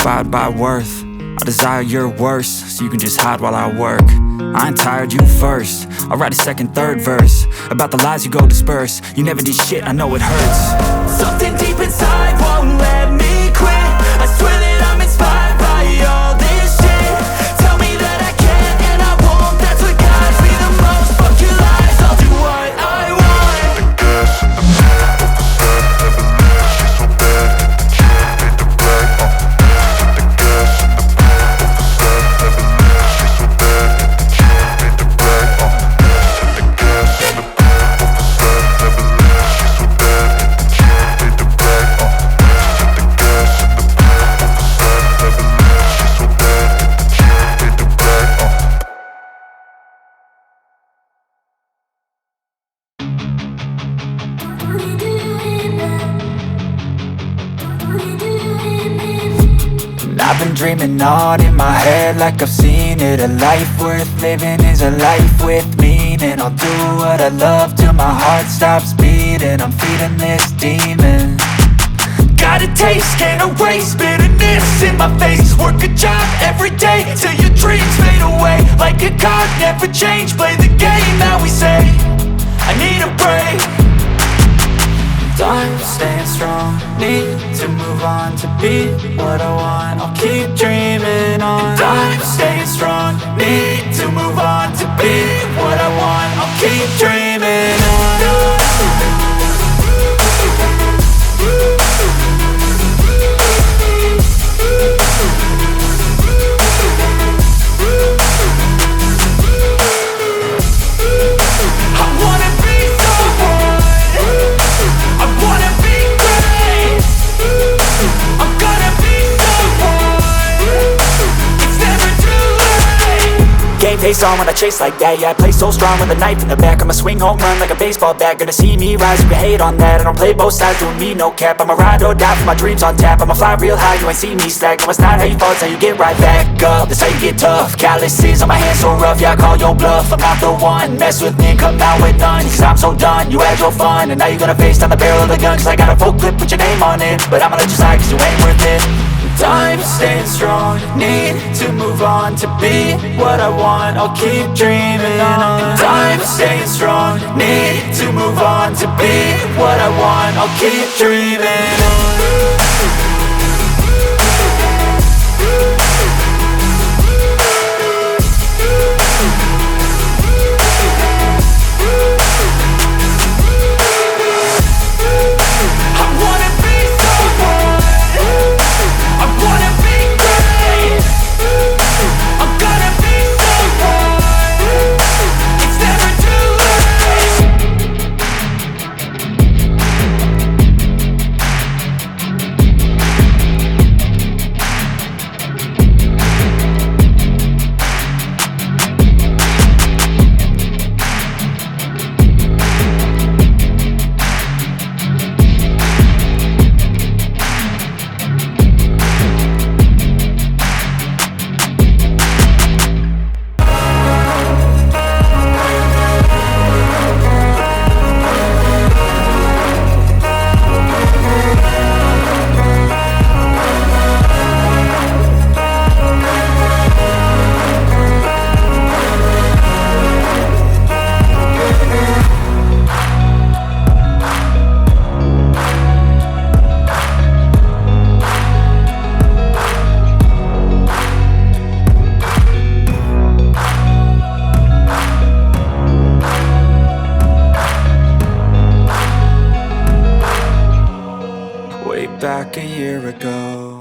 inspired by worth. I desire your worst, so you can just hide while I work. I ain't tired, you first. I'll write a second, third verse about the lies you go disperse. You never did shit, I know it hurts. Something deep inside won't let me quit. I swear that I'm inspired by all this shit. Tell me that I can't and I won't. That's what guides me the most. Fuck your lies, I'll do what I want. The gas in the back of the set, never leave. She's so bad, can't beat the black. The gas in the back of the set, never leave. She's so bad, can't beat the black. The gas in the back of the set, never leave. She's so bad, can't beat the black. The gas in the back of the set, never leave. She's so bad, can't beat the black. I've been dreaming on in my head like I've seen it. A life worth living is a life with meaning. I'll do what I love till my heart stops beating. I'm feeding this demon. Got a taste, can't erase bitterness in my face. Work a job every day till your dreams fade away. Like a card, never change, play the game that we say. I need a break. I'm staying strong, need to move on to be what I want. I'll keep dreaming on. I'm staying strong, need to move on to be what I want. I'll keep dreaming on. Face on when I chase like that. Yeah, I play so strong with a knife in the back. I'ma swing home run like a baseball bat. Gonna see me rise, you can hate on that. I don't play both sides, doing me no cap. I'ma ride or die for my dreams on tap. I'ma fly real high, you ain't see me slack. No, it's not how you fall, it's how you get right back up. That's how you get tough. Calluses on my hands so rough, yeah, I call your bluff. I'm not the one, mess with me and come out with none. Cause I'm so done, you had your fun. And now you're gonna face down the barrel of the gun. Cause I got a full clip with your name on it. But I'ma let you slide cause you ain't worth it. I'm staying strong, need to move on to be what I want. I'll keep dreaming on. I'm staying strong, need to move on to be what I want. I'll keep dreaming on. Back a year ago,